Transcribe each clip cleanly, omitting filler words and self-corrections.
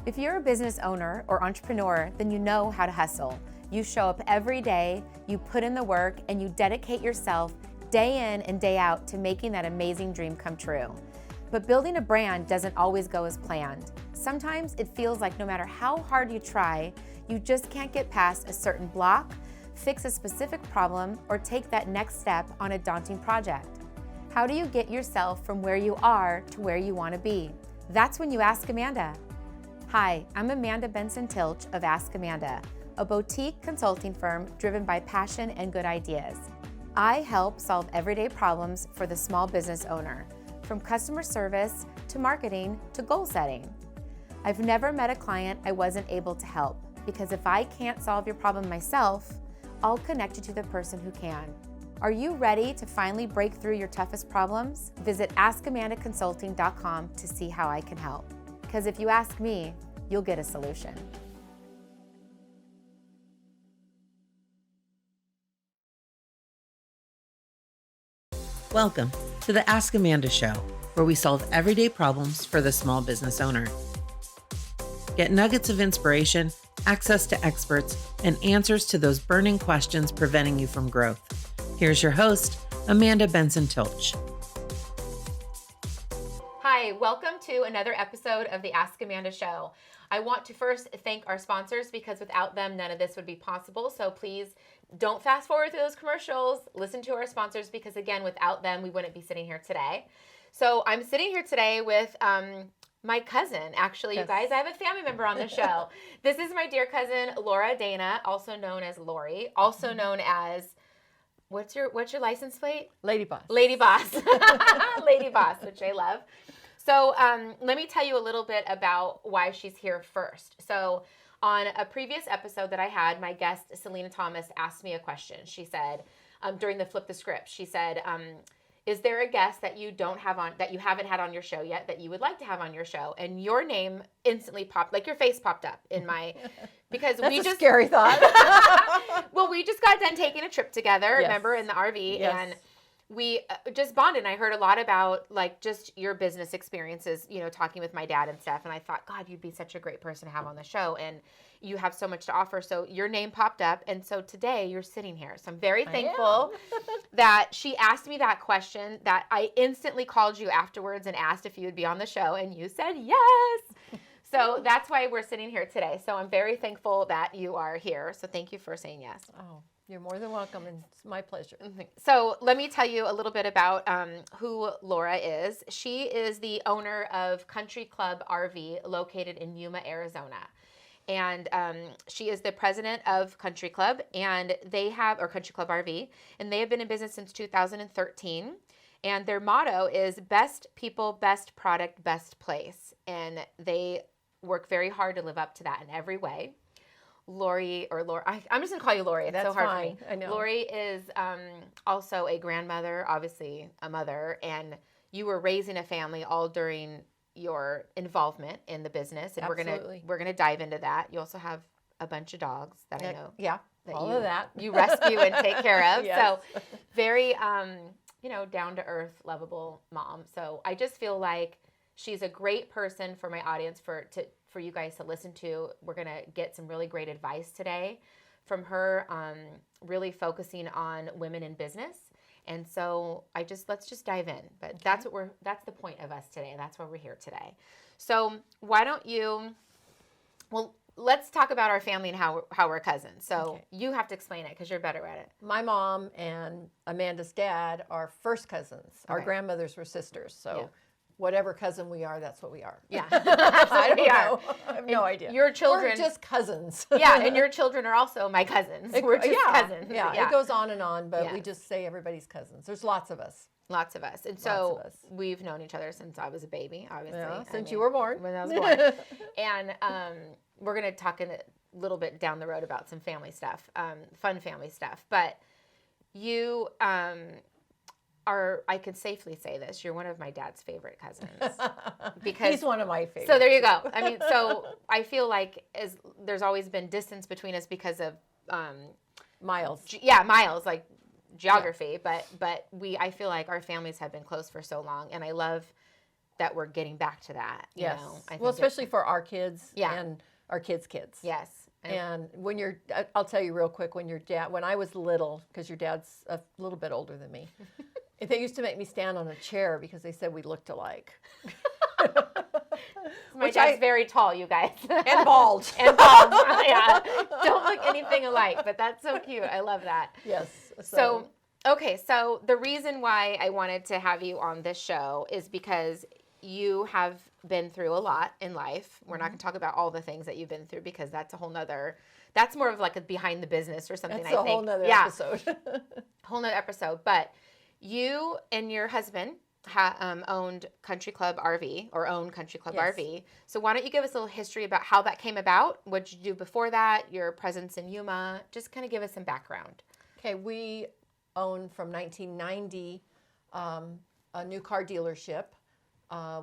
If you're a business owner or entrepreneur, then you know how to hustle. You show up every day, you put in the work, and you dedicate yourself day in and day out to making that amazing dream come true. But building a brand doesn't always go as planned. Sometimes it feels like no matter how hard you try, you just can't get past a certain block, fix a specific problem, or take that next step on a daunting project. How do you get yourself from where you are to where you want to be? That's when you ask Amanda. Hi, I'm Amanda Benson-Tilch of Ask Amanda, a boutique consulting firm driven by passion and good ideas. I help solve everyday problems for the small business owner, from customer service to marketing to goal setting. I've never met a client I wasn't able to help, because if I can't solve your problem myself, I'll connect you to the person who can. Are you ready to finally break through your toughest problems? Visit askamandaconsulting.com to see how I can help. Because if you ask me, you'll get a solution. Welcome to the Ask Amanda Show, where we solve everyday problems for the small business owner. Get nuggets of inspiration, access to experts, and answers to those burning questions preventing you from growth. Here's your host, Amanda Benson-Tilch. Hi, welcome to another episode of the Ask Amanda Show. I want to first thank our sponsors, because without them, none of this would be possible. So please don't fast forward through those commercials. Listen to our sponsors, because again, without them, we wouldn't be sitting here today. So I'm sitting here today with my cousin, actually, yes. You guys. I have a family member on the show. This is my dear cousin, Lora Dana, also known as Lori, also known as, what's your license plate? Lady Boss. Lady Boss. Lady Boss, which I love. So let me tell you a little bit about why she's here first. So on a previous episode that I had, my guest, Selena Thomas, asked me a question. She said, during the Flip the Script, she said, is there a guest that you haven't had on your show yet that you would like to have on your show? And your name instantly popped, like your face popped up in my, because That's a scary thought. Well, we just got done taking a trip together, yes. Remember, in the RV, yes. And we just bonded, and I heard a lot about like just your business experiences, talking with my dad and stuff. And I thought, God, you'd be such a great person to have on the show. And you have so much to offer. So your name popped up. And so today you're sitting here. So I'm very thankful that she asked me that question, that I instantly called you afterwards and asked if you would be on the show. And you said yes. So that's why we're sitting here today. So I'm very thankful that you are here. So thank you for saying yes. Oh. You're more than welcome, and it's my pleasure. So let me tell you a little bit about who Lora is. She is the owner of Country Club RV, located in Yuma, Arizona. And she is the president of Country Club, and or Country Club RV, and they have been in business since 2013. And their motto is best people, best product, best place. And they work very hard to live up to that in every way. Lori, I'm just going to call you Lori. It's That's so hard fine. for me. I know. Lori is also a grandmother, obviously a mother, and you were raising a family all during your involvement in the business. And Absolutely. we're gonna dive into that. You also have a bunch of dogs that I know. Yeah, all of that. You rescue and take care of. Yes. So very, down to earth, lovable mom. So I just feel like she's a great person for my audience for you guys to listen to. We're going to get some really great advice today from her, really focusing on women in business. And so let's just dive in. But okay. That's the point of us today. That's why we're here today. So why don't let's talk about our family and how we're cousins. So okay. You have to explain it because you're better at it. My mom and Amanda's dad are first cousins. Okay. Our grandmothers were sisters. So yeah. Whatever cousin we are, that's what we are. Yeah. I don't know. I have no idea. Your children. We're just cousins. Yeah, and your children are also my cousins. We're just cousins. Yeah, it goes on and on, but we just say everybody's cousins. There's lots of us. Lots of us. And so we've known each other since I was a baby, obviously. Yeah, since you were born. When I was born. And we're going to talk in a little bit down the road about some family stuff, fun family stuff. But you I can safely say this, you're one of my dad's favorite cousins. Because he's one of my favorites. So there you go. I mean, so I feel like there's always been distance between us because of miles. Miles, like geography. Yeah. But I feel like our families have been close for so long, and I love that we're getting back to that. You Yes. know? I think Well, especially for our kids and our kids' kids. Yes. And when I'll tell you real quick, when I was little, because your dad's a little bit older than me, they used to make me stand on a chair because they said we looked alike. My dad's very tall, you guys. And bald. And bald. Yeah. Don't look anything alike, but that's so cute. I love that. Yes. So, okay. So the reason why I wanted to have you on this show is because you have been through a lot in life. We're not going to talk about all the things that you've been through because that's a whole nother, that's more of like a behind the business or something, that's I think. Whole nother episode. Whole nother episode. But you and your husband owned Country Club RV or own Country Club RV. So why don't you give us a little history about how that came about? What did you do before that? Your presence in Yuma? Just kind of give us some background. Okay, we owned from 1990 a new car dealership,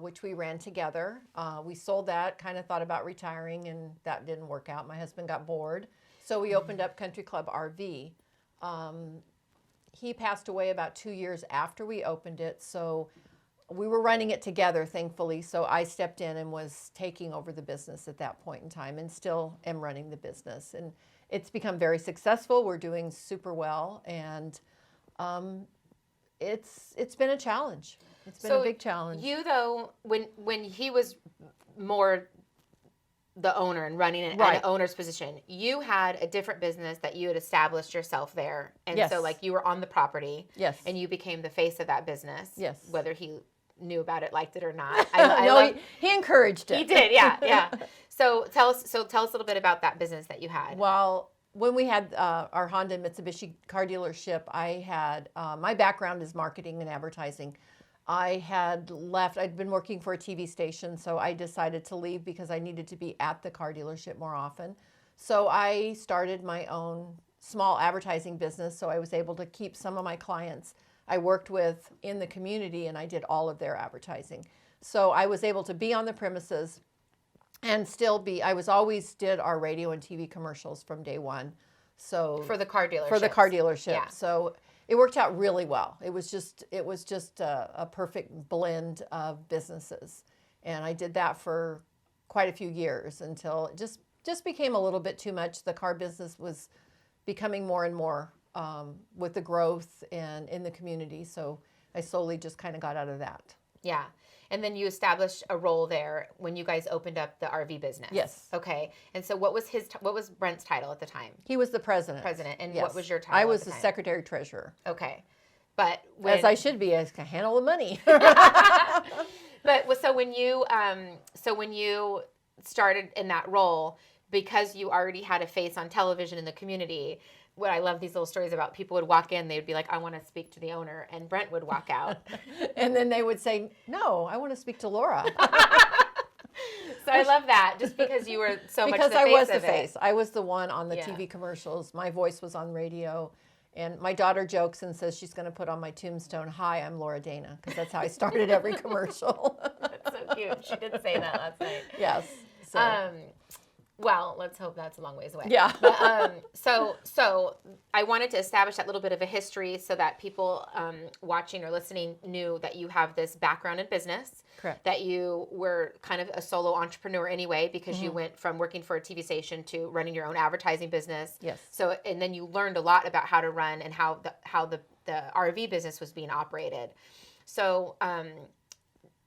which we ran together. We sold that, kind of thought about retiring, and that didn't work out. My husband got bored. So we opened up Country Club RV. He passed away about 2 years after we opened it, so we were running it together, thankfully. So I stepped in and was taking over the business at that point in time, and still am running the business. And it's become very successful. We're doing super well, and it's been a challenge. It's been a big challenge. You, though, when he was more the owner and running it Right. at an owner's position, you had a different business that you had established yourself there. And Yes. so, like, you were on the property. Yes. And you became the face of that business. Yes. Whether he knew about it, liked it or not. He encouraged it. He did, yeah. So tell us a little bit about that business that you had. Well, when we had our Honda and Mitsubishi car dealership, I had my background is marketing and advertising. I had left. I'd been working for a TV station, so I decided to leave because I needed to be at the car dealership more often. So I started my own small advertising business, so I was able to keep some of my clients I worked with in the community, and I did all of their advertising. So I was able to be on the premises and still be. I was always did our radio and TV commercials from day one. So For the car dealership. For the car dealership. Yeah. So it worked out really well. It was just a perfect blend of businesses, and I did that for quite a few years until it just became a little bit too much. The car business was becoming more and more with the growth and in the community. So I slowly just kind of got out of that. Yeah. And then you established a role there when you guys opened up the RV business. Yes. Okay. And so what was Brent's title at the time? He was the president. And Yes. what was your title? I was at the time? secretary treasurer. Okay. But As I should be, I can handle the money. But so when you started in that role, because you already had a face on television in the community, what I love these little stories about, people would walk in, they'd be like, I want to speak to the owner, and Brent would walk out. And then they would say, no, I want to speak to Lora. So I love that, just because you were so much the face Because I was the of it. face. I was the one on the Yeah. TV commercials. My voice was on radio. And my daughter jokes and says she's going to put on my tombstone, hi, I'm Lora Dana, because that's how I started every commercial. That's so cute. She did say that last night. Yes. So. Well, let's hope that's a long ways away. Yeah. But, so I wanted to establish that little bit of a history so that people watching or listening knew that you have this background in business. Correct. That you were kind of a solo entrepreneur anyway, because you went from working for a TV station to running your own advertising business. Yes. So, and then you learned a lot about how to run and how the RV business was being operated. So,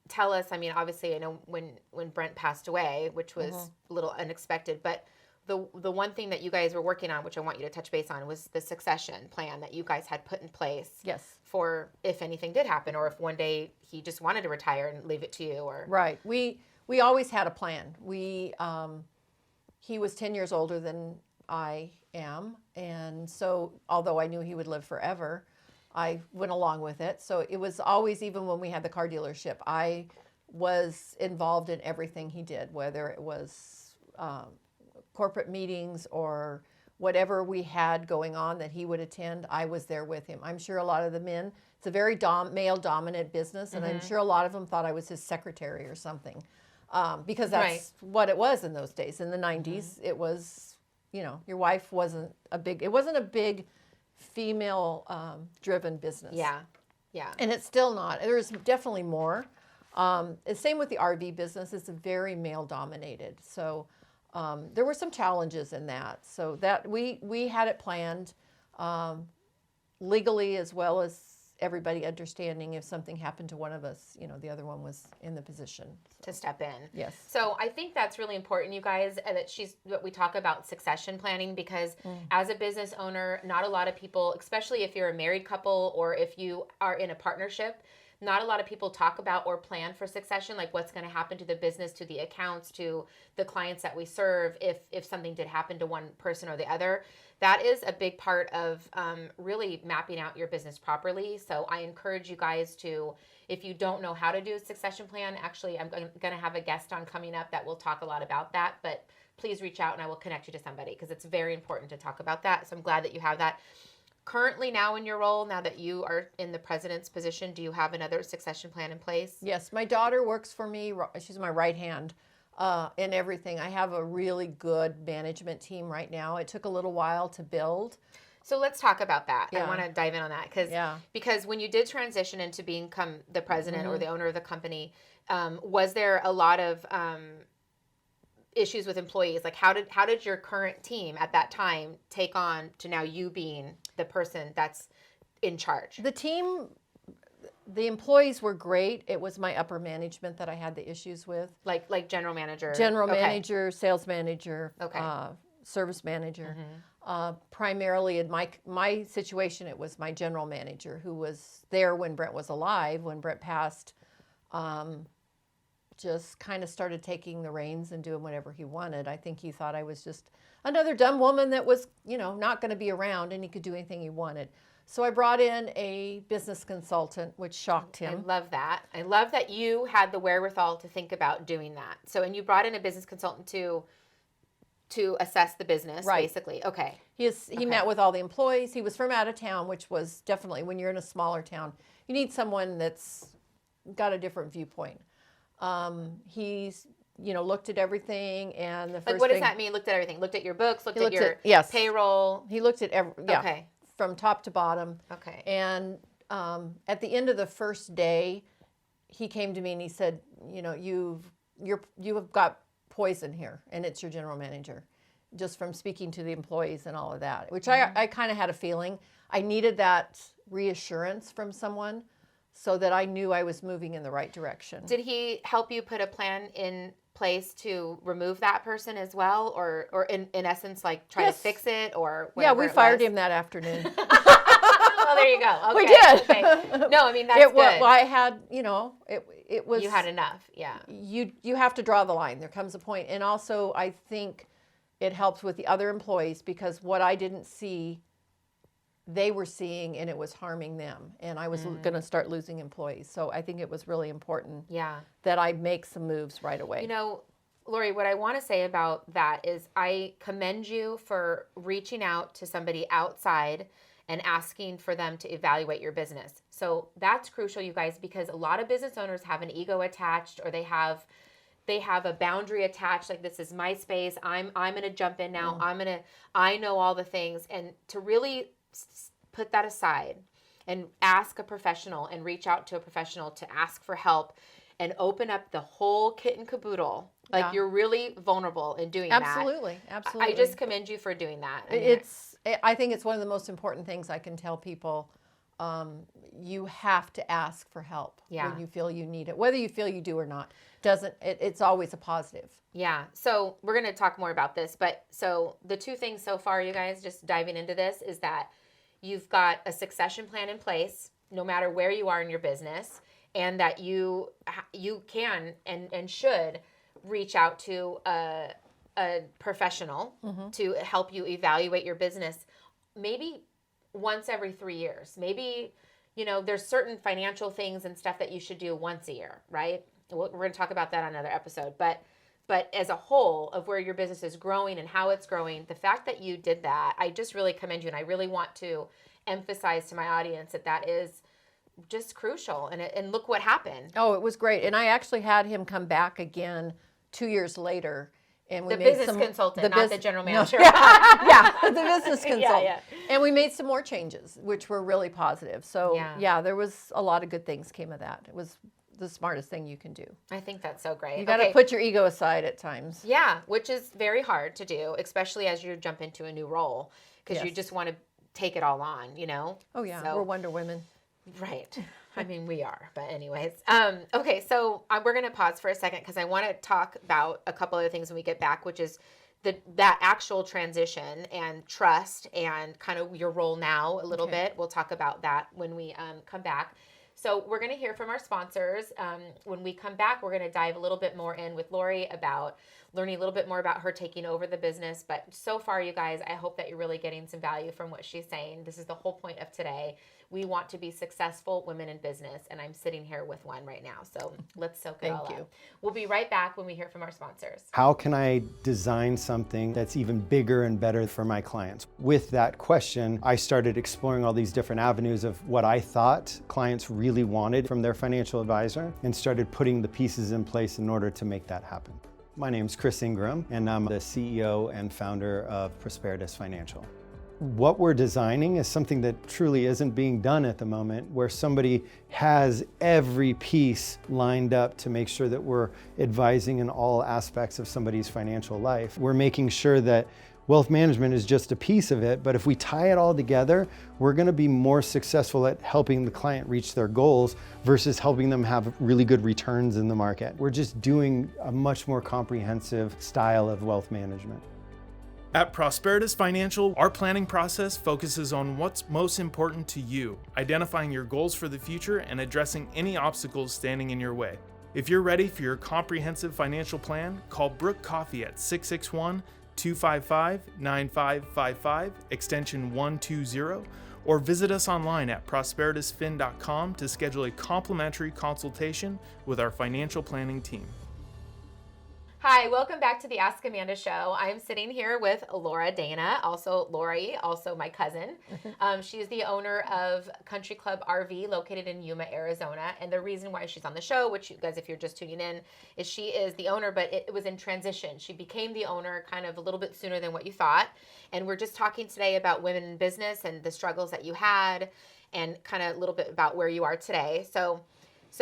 tell us, I mean, obviously I know when Brent passed away, which was a little unexpected, but the one thing that you guys were working on, which I want you to touch base on, was the succession plan that you guys had put in place. Yes. For if anything did happen, or if one day he just wanted to retire and leave it to you, or Right. We always had a plan. He was 10 years older than I am, and so although I knew he would live forever, I went along with it. So it was always, even when we had the car dealership, I was involved in everything he did, whether it was corporate meetings or whatever we had going on that he would attend. I was there with him. I'm sure a lot of the men, it's a very male-dominant business, and I'm sure a lot of them thought I was his secretary or something, because that's what it was in those days. In the 90s, it was, your wife wasn't a big female driven business. yeah. And it's still not. There's definitely more. Same with the RV business. It's very male dominated. So there were some challenges in that. So that we had it planned legally, as well as everybody understanding if something happened to one of us, the other one was in the position to step in. Yes. So I think that's really important, you guys, that we talk about succession planning, because as a business owner, not a lot of people, especially if you're a married couple or if you are in a partnership, not a lot of people talk about or plan for succession, like what's going to happen to the business, to the accounts, to the clients that we serve if something did happen to one person or the other. That is a big part of really mapping out your business properly. So I encourage you guys to, if you don't know how to do a succession plan, actually I'm going to have a guest on coming up that will talk a lot about that, but please reach out and I will connect you to somebody, because it's very important to talk about that. So I'm glad that you have that. Currently now in your role, now that you are in the president's position, do you have another succession plan in place? Yes, my daughter works for me. She's my right hand in everything. I have a really good management team right now. It took a little while to build. So let's talk about that. Yeah. I want to dive in on that because when you did transition into become the president or the owner of the company, was there a lot of issues with employees? Like how did your current team at that time take on to now you being the person that's in charge? The employees were great. It was my upper management that I had the issues with. Like general manager? General manager, sales manager, service manager. Primarily in my situation, it was my general manager who was there when Brent was alive. When Brent passed, just kind of started taking the reins and doing whatever he wanted. I think he thought I was just another dumb woman that was, not going to be around, and he could do anything he wanted. So I brought in a business consultant, which shocked him. I love that. I love that you had the wherewithal to think about doing that. So, and you brought in a business consultant to assess the business, basically. Okay. He met with all the employees. He was from out of town, which was definitely, when you're in a smaller town, you need someone that's got a different viewpoint. He's looked at everything, and the first what does that mean? Looked at everything. Looked at your books. Looked at your payroll. He looked at from top to bottom. Okay. And at the end of the first day, he came to me and he said, you have got poison here, and it's your general manager, just from speaking to the employees and all of that. Which I kind of had a feeling. I needed that reassurance from someone, so that I knew I was moving in the right direction. Did he help you put a plan in place to remove that person as well, or in essence, like try to fix it, or whatever? Yeah, we fired him that afternoon. Well, there you go. Okay. We did. Okay. No, I mean that's good. Well, I had, it was. You had enough. Yeah. You have to draw the line. There comes a point, and also I think it helps with the other employees, because what I didn't see, they were seeing, and it was harming them, and I was going to start losing employees. So I think it was really important that I make some moves right away. Lori, what I want to say about that is I commend you for reaching out to somebody outside and asking for them to evaluate your business. So that's crucial, you guys, because a lot of business owners have an ego attached, or they have a boundary attached, like this is my space. I'm going to jump in now. I know all the things. And to really put that aside and ask a professional and reach out to a professional to ask for help and open up the whole kit and caboodle. Like you're really vulnerable in doing that. Absolutely. I just commend you for doing that. I think it's one of the most important things I can tell people. You have to ask for help when you feel you need it. Whether you feel you do or not, it's always a positive. Yeah. So we're going to talk more about this, but so the two things so far, you guys, just diving into this, is that you've got a succession plan in place, no matter where you are in your business, and that you can and should reach out to a professional to help you evaluate your business, maybe once every 3 years. Maybe, there's certain financial things and stuff that you should do once a year, right? We're going to talk about that on another episode. But as a whole of where your business is growing and how it's growing, the fact that you did that, I just really commend you. And I really want to emphasize to my audience that is just crucial. And look what happened. Oh, it was great. And I actually had him come back again 2 years later. And we the made business consultant, not the general manager. Yeah, the business consultant. Yeah. And we made some more changes, which were really positive. So yeah, there was a lot of good things came of that. the smartest thing you can do. I think that's so great. You got to put your ego aside at times. Yeah, which is very hard to do, especially as you jump into a new role, because you just want to take it all on, you know? Oh, yeah. So, we're Wonder Women. right. I mean, we are, but anyways. Okay, so we're going to pause for a second because I want to talk about a couple other things when we get back, which is that actual transition and trust and kind of your role now a little bit. We'll talk about that when we come back. So we're going to hear from our sponsors. When we come back, we're going to dive a little bit more in with Lori about learning a little bit more about her taking over the business. But so far, you guys, I hope that you're really getting some value from what she's saying. This is the whole point of today. We want to be successful women in business, and I'm sitting here with one right now. So let's soak it all up. We'll be right back when we hear from our sponsors. How can I design something that's even bigger and better for my clients? With that question, I started exploring all these different avenues of what I thought clients really wanted from their financial advisor and started putting the pieces in place in order to make that happen. My name is Chris Ingram, and I'm the CEO and founder of Prosperitas Financial. What we're designing is something that truly isn't being done at the moment, where somebody has every piece lined up to make sure that we're advising in all aspects of somebody's financial life. We're making sure that wealth management is just a piece of it, but if we tie it all together, we're going to be more successful at helping the client reach their goals versus helping them have really good returns in the market. We're just doing a much more comprehensive style of wealth management. At Prosperitas Financial, our planning process focuses on what's most important to you, identifying your goals for the future and addressing any obstacles standing in your way. If you're ready for your comprehensive financial plan, call Brooke Coffee at 661-255-9555, extension 120, or visit us online at prosperitasfin.com to schedule a complimentary consultation with our financial planning team. Hi, welcome back to the Ask Amanda Show. I'm sitting here with Lora Dana, also Lori, also my cousin. She is the owner of Country Club RV located in Yuma, Arizona. And the reason why she's on the show, which you guys, if you're just tuning in, is she is the owner, but it was in transition. She became the owner kind of a little bit sooner than what you thought. And we're just talking today about women in business and the struggles that you had and kind of a little bit about where you are today. So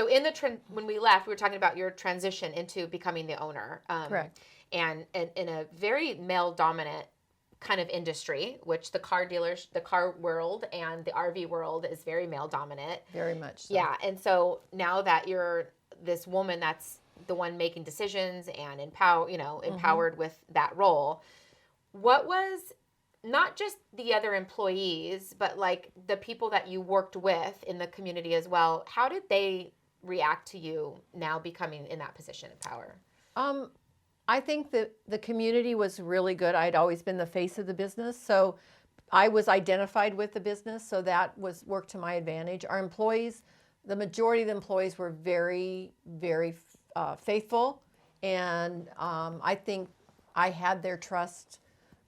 in the when we left, we were talking about your transition into becoming the owner. Correct. And in a very male-dominant kind of industry, which the car world and the RV world is very male-dominant. Very much so. Yeah, and so now that you're this woman that's the one making decisions and empowered with that role, what was not just the other employees, but like the people that you worked with in the community as well, how did they react to you now becoming in that position of power? I think that the community was really good. I'd always been the face of the business, so I was identified with the business, so that worked to my advantage. Our employees, the majority of the employees were very, very faithful, and I think I had their trust.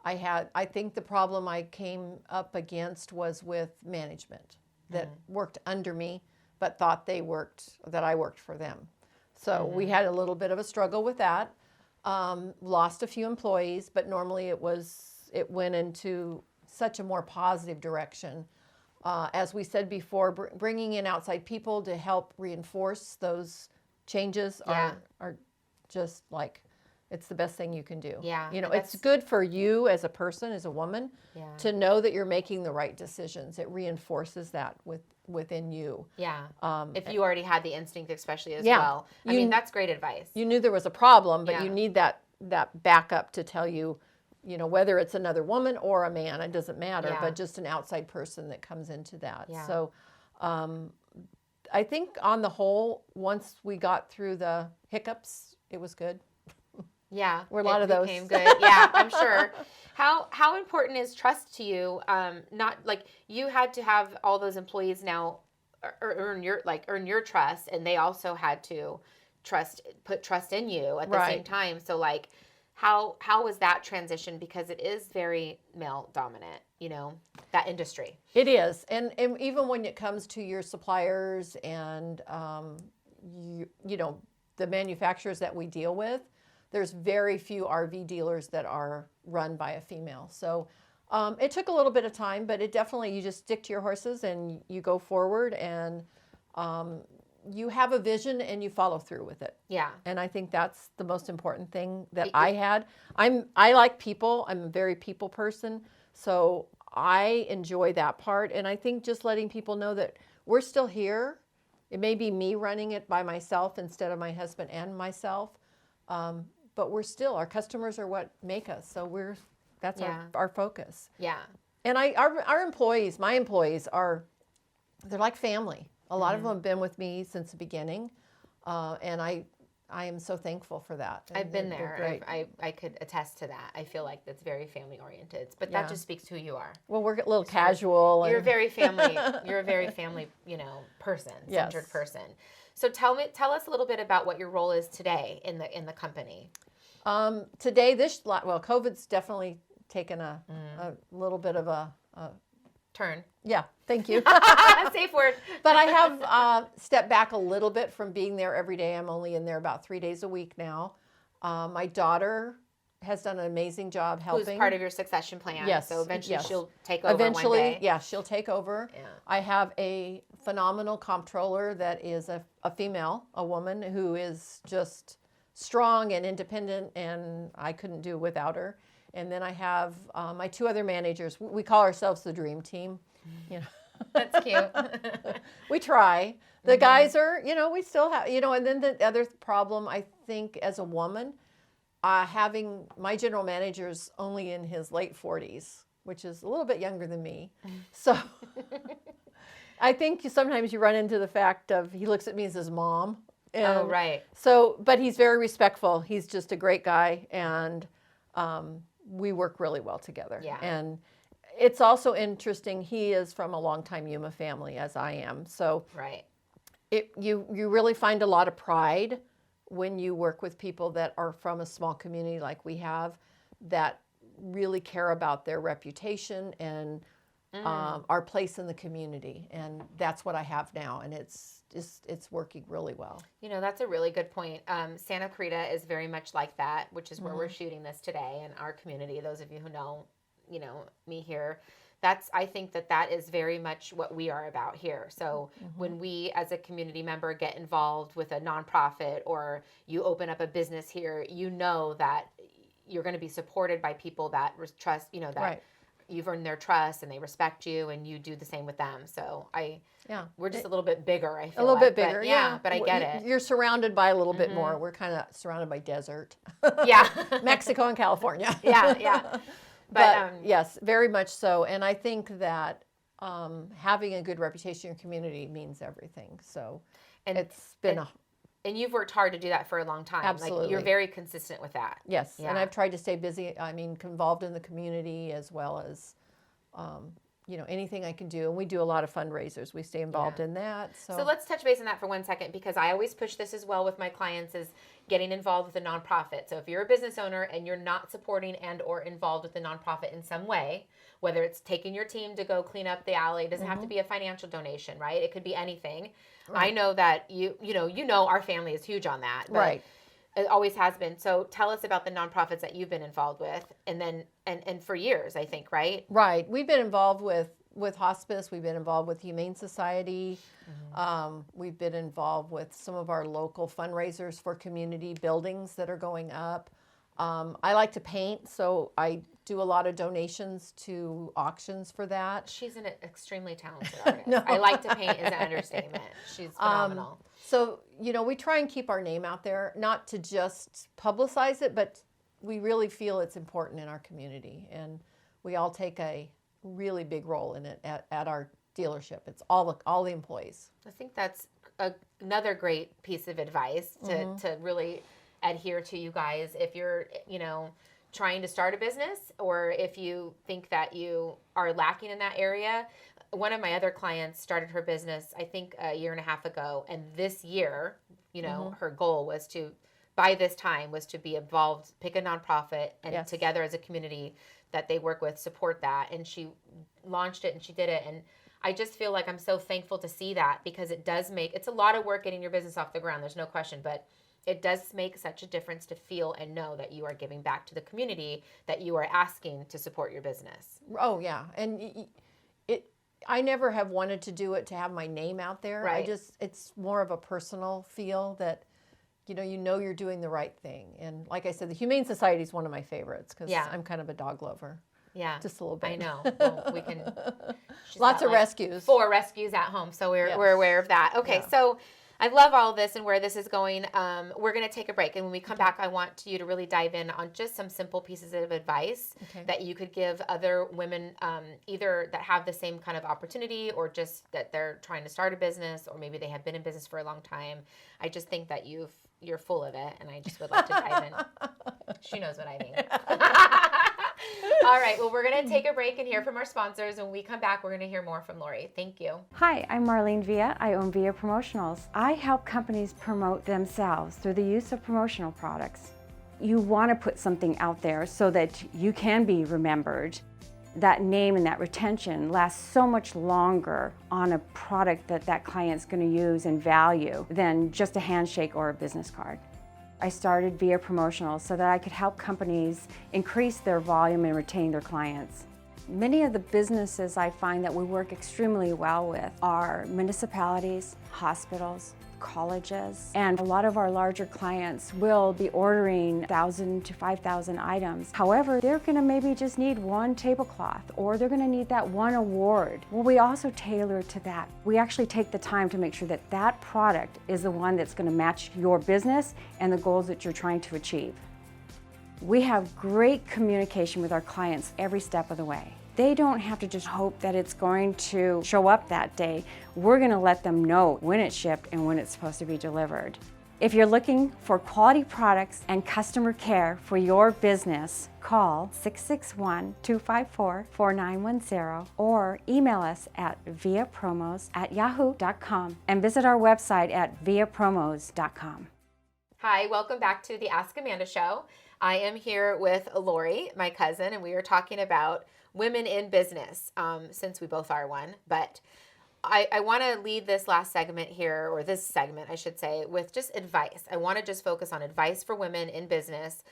I think the problem I came up against was with management that worked under me, but thought that I worked for them. So we had a little bit of a struggle with that. Lost a few employees, but normally it went into such a more positive direction. As we said before, bringing in outside people to help reinforce those changes are just like, it's the best thing you can do. Yeah. It's good for you as a person, as a woman, to know that you're making the right decisions. It reinforces that within you. Yeah. If you already had the instinct, especially as well. I mean, that's great advice. You knew there was a problem, but you need that backup to tell you, whether it's another woman or a man, it doesn't matter, but just an outside person that comes into that. Yeah. So I think on the whole, once we got through the hiccups, it was good. Yeah, a lot of those became good. Yeah, I'm sure. How important is trust to you? Not like you had to have all those employees now earn your trust, and they also had to put trust in you at the same time. So like, how was that transition? Because it is very male dominant, that industry. It is, and even when it comes to your suppliers and the manufacturers that we deal with. There's very few RV dealers that are run by a female. So it took a little bit of time, but it definitely, you just stick to your horses and you go forward and, you have a vision and you follow through with it. Yeah. And I think that's the most important thing that I had. I like people. I'm a very people person. So I enjoy that part. And I think just letting people know that we're still here. It may be me running it by myself instead of my husband and myself. But we're still, our customers are what make us. So that's our focus. Yeah. And our employees, my employees they're like family. A lot of them have been with me since the beginning. And I am so thankful for that. I've been They're there. great. I could attest to that. I feel like that's very family oriented, but that just speaks to who you are. Well, we're a little casual. You're very family. You're a very family, person, centered person. So tell us a little bit about what your role is today in the company. Today, COVID's definitely taken a little bit of a turn. Yeah, thank you. Safe word. But I have stepped back a little bit from being there every day. I'm only in there about 3 days a week now. My daughter has done an amazing job helping. Who's part of your succession plan. Yes. So eventually she'll take over one day. Yeah, she'll take over. Yeah. I have a phenomenal comptroller that is a female, a woman who is just strong and independent, and I couldn't do without her. And then I have my 2 other managers. We call ourselves the dream team. That's cute. We try. The guys are, we still have, and then the other problem, I think, as a woman, having my general manager's only in his late 40s, which is a little bit younger than me. So I think sometimes you run into the fact of he looks at me as his mom. And right. So, but he's very respectful. He's just a great guy, and we work really well together. Yeah. And it's also interesting. He is from a longtime Yuma family, as I am. So right. You really find a lot of pride when you work with people that are from a small community like we have, that really care about their reputation and our place in the community. And that's what I have now, and it's working really well. That's a really good point. Santa Clarita is very much like that, which is where we're shooting this today in our community. Those of you who know me here, I think that is very much what we are about here. So when we as a community member get involved with a nonprofit, or you open up a business here, that you're going to be supported by people that trust, that right. You've earned their trust and they respect you, and you do the same with them. So we're just a little bit bigger, I feel a little bit but bigger. Yeah, but I get it. You're surrounded by a little bit more. We're kind of surrounded by desert. Yeah. Mexico and California. Yeah. But yes, very much so. And I think that having a good reputation in your community means everything. So it's been and you've worked hard to do that for a long time. Absolutely. Like, you're very consistent with that. Yes. Yeah. And I've tried to stay busy. Involved in the community, as well as, anything I can do. And we do a lot of fundraisers. We stay involved in that. So let's touch base on that for 1 second, because I always push this as well with my clients, is getting involved with a nonprofit. So if you're a business owner and you're not supporting and or involved with the nonprofit in some way, whether it's taking your team to go clean up the alley, it doesn't have to be a financial donation, right? It could be anything. Right. I know that our family is huge on that. But right. It always has been. So tell us about the nonprofits that you've been involved with, and then and for years, I think, right? Right. We've been involved with hospice. We've been involved with Humane Society. We've been involved with some of our local fundraisers for community buildings that are going up. I like to paint, so I do a lot of donations to auctions for that. She's an extremely talented artist. No. I like to paint is an understatement. She's phenomenal. So, we try and keep our name out there, not to just publicize it, but we really feel it's important in our community. And we all take a really big role in it at our dealership. It's all the employees. I think that's another great piece of advice to really adhere to, you guys. If you're, trying to start a business, or if you think that you are lacking in that area. One of my other clients started her business, I think, a year and a half ago. And this year, her goal was by this time, was to be involved, pick a nonprofit, and together as a community that they work with, support that. And she launched it and she did it. And I just feel like I'm so thankful to see that, because it's a lot of work getting your business off the ground. There's no question, but it does make such a difference to feel and know that you are giving back to the community that you are asking to support your business. Oh yeah. And I never have wanted to do it to have my name out there. Right. It's more of a personal feel that, you know you're doing the right thing. And like I said, the Humane Society is one of my favorites because I'm kind of a dog lover. Yeah. Just a little bit. I know. Well, we can. Lots of rescues. 4 rescues at home, so we're aware of that. Okay, so I love all this and where this is going. We're going to take a break, and when we come back, I want you to really dive in on just some simple pieces of advice that you could give other women, either that have the same kind of opportunity or just that they're trying to start a business, or maybe they have been in business for a long time. I just think that you're full of it, and I just would like to dive in. She knows what I mean. All right, well, we're going to take a break and hear from our sponsors. When we come back, we're going to hear more from Lori. Thank you. Hi, I'm Marlene Villa. I own Villa Promotionals. I help companies promote themselves through the use of promotional products. You want to put something out there so that you can be remembered. That name and that retention lasts so much longer on a product that client's going to use and value than just a handshake or a business card. I started Via Promotional so that I could help companies increase their volume and retain their clients. Many of the businesses I find that we work extremely well with are municipalities, hospitals, colleges, and a lot of our larger clients will be ordering 1,000 to 5,000 items. However, they're going to maybe just need one tablecloth, or they're going to need that one award. Well, we also tailor to that. We actually take the time to make sure that that product is the one that's going to match your business and the goals that you're trying to achieve. We have great communication with our clients every step of the way. They don't have to just hope that it's going to show up that day. We're going to let them know when it's shipped and when it's supposed to be delivered. If you're looking for quality products and customer care for your business, call 661-254-4910 or email us at viapromos@yahoo.com and visit our website at viapromos.com. Hi, welcome back to the Ask Amanda Show. I am here with Lori, my cousin, and we are talking about women in business, since we both are one. But I want to lead this last segment here, or this segment, I should say, with just advice. I want to just focus on advice for women in business,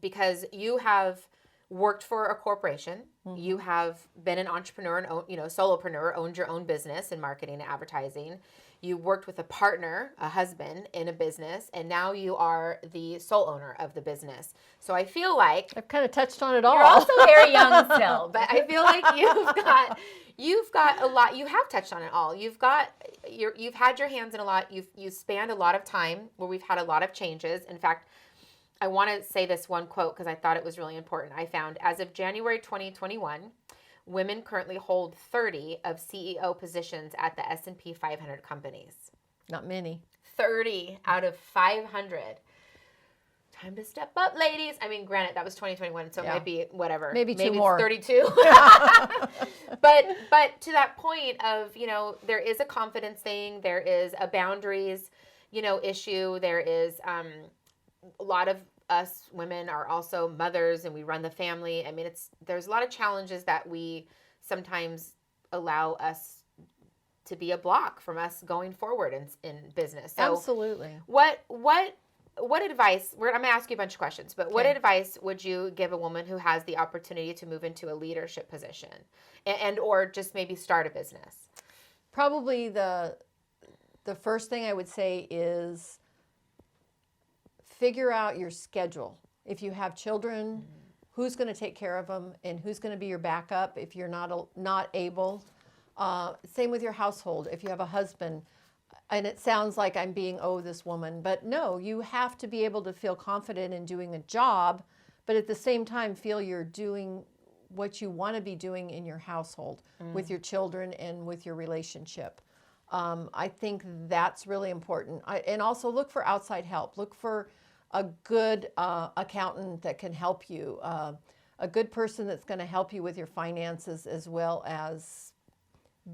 because you have worked for a corporation. Mm-hmm. You have been an entrepreneur and solopreneur, owned your own business in marketing and advertising. You worked with a partner, a husband, in a business, and now you are the sole owner of the business. So I feel like I've kind of touched on it all. You're also very young still, but I feel like you've got a lot. You have touched on it all. You've had your hands in a lot. You've spanned a lot of time where we've had a lot of changes. In fact, I want to say this one quote because I thought it was really important. I found, as of January 2021, women currently hold 30 of CEO positions at the S&P 500 companies. Not many. 30 out of 500. Time to step up, ladies. I mean, granted, that was 2021, so it might be whatever. Maybe two more. 32. But to that point of, there is a confidence thing. There is a boundaries, issue. There is a lot of us women are also mothers and we run the family. I mean, there's a lot of challenges that we sometimes allow us to be a block from us going forward in business. So absolutely. What advice, I'm going to ask you a bunch of questions, but what advice would you give a woman who has the opportunity to move into a leadership position and or just maybe start a business? Probably the first thing I would say is figure out your schedule. If you have children, who's going to take care of them and who's going to be your backup if you're not able. Same with your household. If you have a husband, and it sounds like I'm being, this woman, but no, you have to be able to feel confident in doing a job, but at the same time feel you're doing what you want to be doing in your household with your children and with your relationship. I think that's really important. And also look for outside help. Look for a good accountant that can help you, a good person that's going to help you with your finances as well as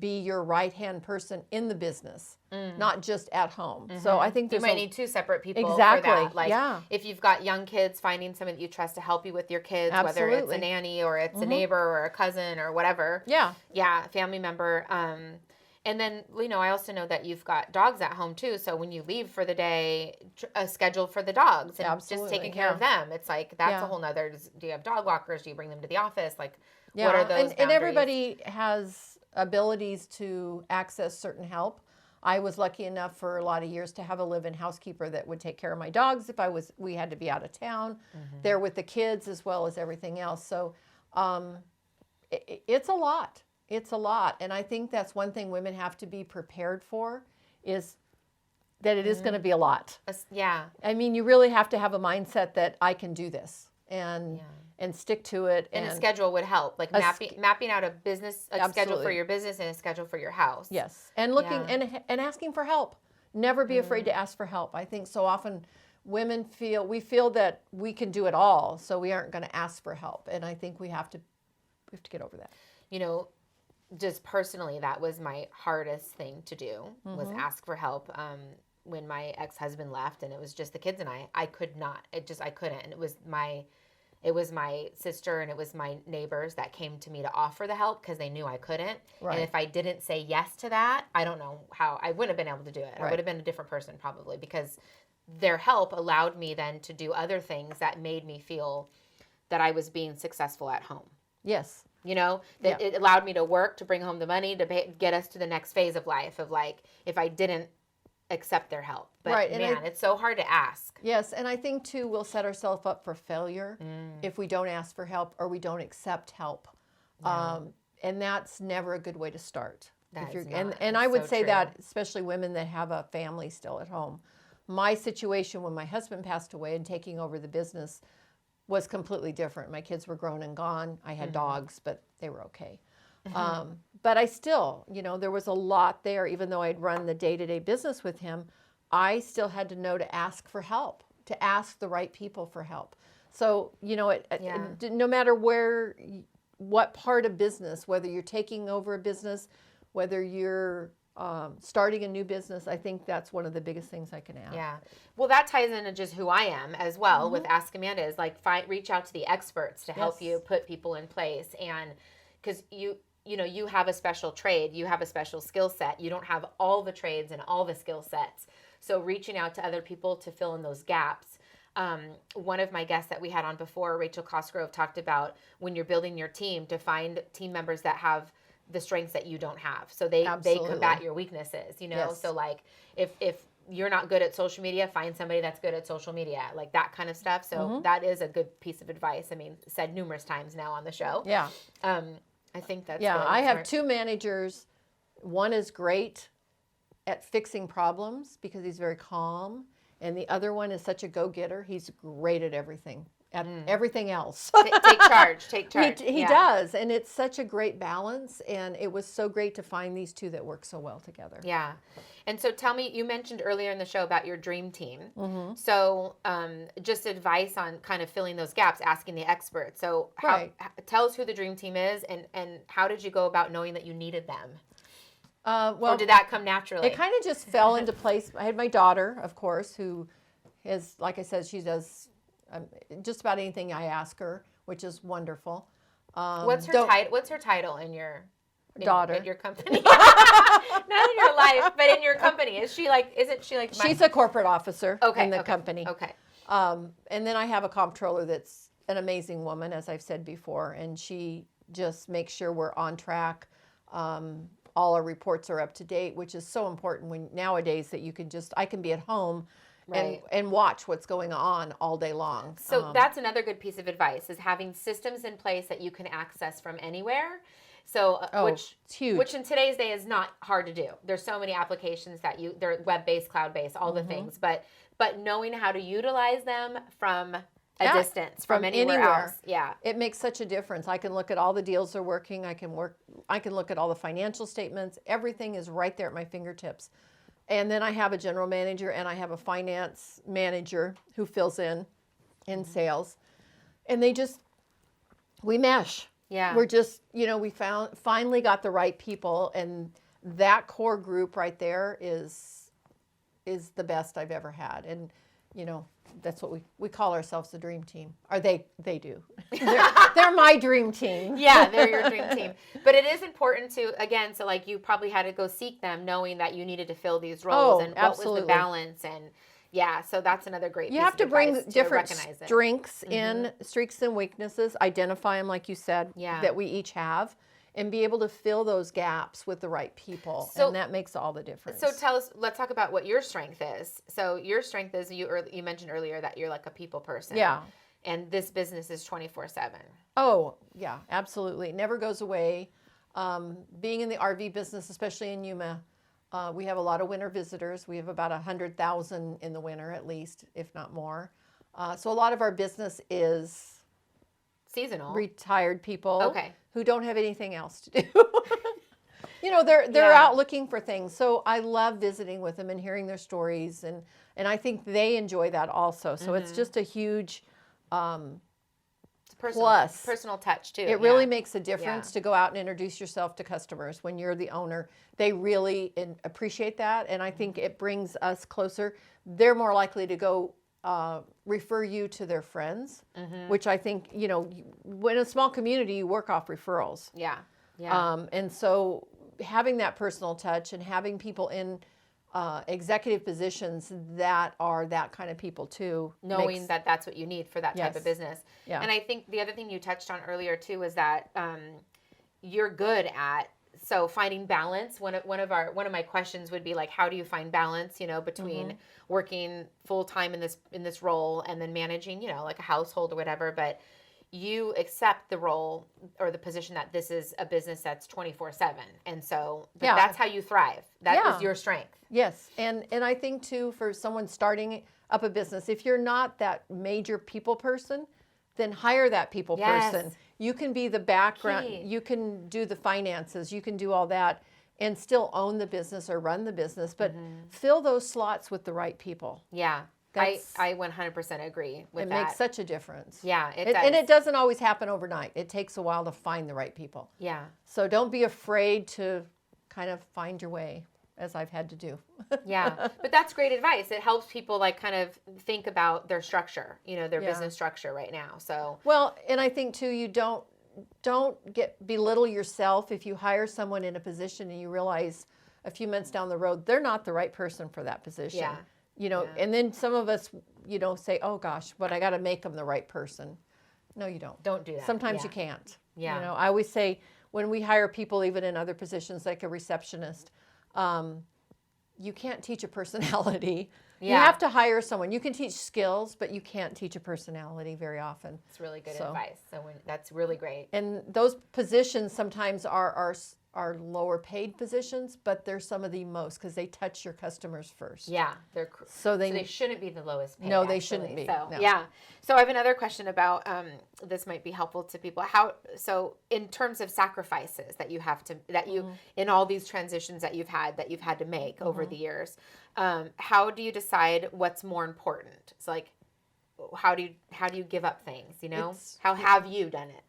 be your right-hand person in the business, not just at home. Mm-hmm. So I think you might need two separate people exactly. for that. Like if you've got young kids, finding someone that you trust to help you with your kids, whether it's a nanny or it's a neighbor or a cousin or whatever. Yeah, a family member. And then, I also know that you've got dogs at home too. So when you leave for the day, a schedule for the dogs and just taking care of them. It's like, that's a whole nother, do you have dog walkers? Do you bring them to the office? Like, what are those boundaries? And everybody has abilities to access certain help. I was lucky enough for a lot of years to have a live-in housekeeper that would take care of my dogs if we had to be out of town. There with the kids as well as everything else. So it's a lot. It's a lot. And I think that's one thing women have to be prepared for, is that it is going to be a lot. Yeah. I mean, you really have to have a mindset that I can do this and stick to it. And a schedule would help, like mapping out a business, a schedule for your business and a schedule for your house. Yes, and looking and asking for help. Never be afraid to ask for help. I think so often women feel that we can do it all, so we aren't going to ask for help. And I think we have to get over that. You know, just personally, that was my hardest thing to do, was ask for help. When my ex-husband left and it was just the kids and I could not. I couldn't. And it was my sister and it was my neighbors that came to me to offer the help because they knew I couldn't. Right. And if I didn't say yes to that, I don't know how I wouldn't have been able to do it. Right. I would have been a different person probably, because their help allowed me then to do other things that made me feel that I was being successful at home. Yes. You know, that it allowed me to work, to bring home the money, to get us to the next phase of life, of like, if I didn't accept their help. But man, it's so hard to ask. Yes, and I think too, we'll set ourselves up for failure if we don't ask for help or we don't accept help. And that's never a good way to start. And I would say that, especially women that have a family still at home. My situation when my husband passed away and taking over the business was completely different. My kids were grown and gone. I had dogs, but they were okay. But I still, there was a lot there. Even though I'd run the day-to-day business with him, I still had to know to ask for help, to ask the right people for help. So, no matter what part of business, whether you're taking over a business, whether you're starting a new business, I think that's one of the biggest things I can add. Yeah. Well, that ties into just who I am as well with Ask Amanda, is like reach out to the experts to help you put people in place. And because you have a special trade, you have a special skill set. You don't have all the trades and all the skill sets. So reaching out to other people to fill in those gaps. One of my guests that we had on before, Rachel Cosgrove, talked about when you're building your team, to find team members that have the strengths that you don't have. So they combat your weaknesses, Yes. So like if you're not good at social media, find somebody that's good at social media, like that kind of stuff. So that is a good piece of advice. I mean, said numerous times now on the show. Yeah. I think that's I have two managers. One is great at fixing problems because he's very calm. And the other one is such a go-getter. He's great at everything. At everything else. Take charge. He does. And it's such a great balance. And it was so great to find these two that work so well together. Yeah. And so tell me, you mentioned earlier in the show about your dream team. So just advice on kind of filling those gaps, asking the experts. So tell us who the dream team is and how did you go about knowing that you needed them? Or did that come naturally? It kind of just fell into place. I had my daughter, of course, who is, like I said, she does just about anything I ask her, which is wonderful. What's her title in your daughter? In your company? Not in your life, but in your company. Isn't she like? She's a corporate officer in the company. Okay. And then I have a comptroller that's an amazing woman, as I've said before, and she just makes sure we're on track. All our reports are up to date, which is so important when nowadays that I can be at home. Right. And watch what's going on all day long. So that's another good piece of advice, is having systems in place that you can access from anywhere. So it's huge. Which in today's day is not hard to do. There's so many applications that they're web-based, cloud-based, all the things. But knowing how to utilize them from a distance, from anywhere else. Yeah. It makes such a difference. I can look at all the deals they're working. I can look at all the financial statements. Everything is right there at my fingertips. And then I have a general manager and I have a finance manager who fills in sales. And we mesh. Yeah. We're just, we finally got the right people, and that core group right there is the best I've ever had. And, that's what we call ourselves the dream team. Or they do. They're my dream team. Yeah, they're your dream team. But it is important to, again, so like you probably had to go seek them knowing that you needed to fill these roles and what was the balance. And yeah, so that's another great piece You have to bring different strengths in, streaks and weaknesses, identify them like you said, that we each have, and be able to fill those gaps with the right people. So- and that makes all the difference. So tell us, let's talk about what your strength is. So your strength is, you mentioned earlier that you're like a people person. Yeah. And this business is 24/7. Oh, yeah, absolutely. It never goes away. Being in the RV business, especially in Yuma, we have a lot of winter visitors. We have about 100,000 in the winter at least, if not more. So a lot of our business is Seasonal. retired people Okay. who don't have anything else to do. They're Yeah. out looking for things. So I love visiting with them and hearing their stories, and I think they enjoy that also. So it's just a huge It's personal, plus. personal touch too. It really yeah. makes a difference Yeah. to go out and introduce yourself to customers when you're the owner. They really appreciate that, and I think it brings us closer. They're more likely to go refer you to their friends, which I think, when a small community, you work off referrals. Yeah. Yeah. And so having that personal touch and having people in executive positions that are that kind of people too. Knowing that that's what you need for that type Yes. of business. Yeah. And I think the other thing you touched on earlier too is that you're good at finding balance. One of my questions would be like, how do you find balance, between working full time in this role and then managing, like a household or whatever, but you accept the role or the position that this is a business that's 24/7. And so Yeah. that's how you thrive. That Yeah. is your strength. Yes, and I think too, for someone starting up a business, if you're not that major people person, then hire that people Yes. person. You can be the background, Key. you can do the finances, you can do all that and still own the business or run the business, but fill those slots with the right people. Yeah. That's- I 100% agree with It that. makes such a difference. Yeah, it And does. it doesn't always happen overnight. It takes a while to find the right people. Yeah. So don't be afraid to kind of find your way, as I've had to do. Yeah. But that's great advice. It helps people like kind of think about their structure, their Yeah. business structure right now. So Well, and I think too, you don't belittle yourself if you hire someone in a position and you realize a few months down the road they're not the right person for that position. Yeah. And then some of us, say, "Oh gosh, but I got to make them the right person." No, you don't. Don't do that. Sometimes Yeah. you can't. Yeah. I always say when we hire people, even in other positions like a receptionist, you can't teach a personality. You Yeah. have to hire someone. You can teach skills, but you can't teach a personality very often. It's really good So- advice. That's really great. And those positions sometimes are lower paid positions, but they're some of the most because they touch your customers first. Yeah. So they, they shouldn't be the lowest paid. No, they actually. shouldn't be. So, No. yeah. So I have another question about, this might be helpful to people. So in terms of sacrifices that you have to, in all these transitions that you've had to make over the years, how do you decide what's more important? It's like, how do you give up things, How have you done it?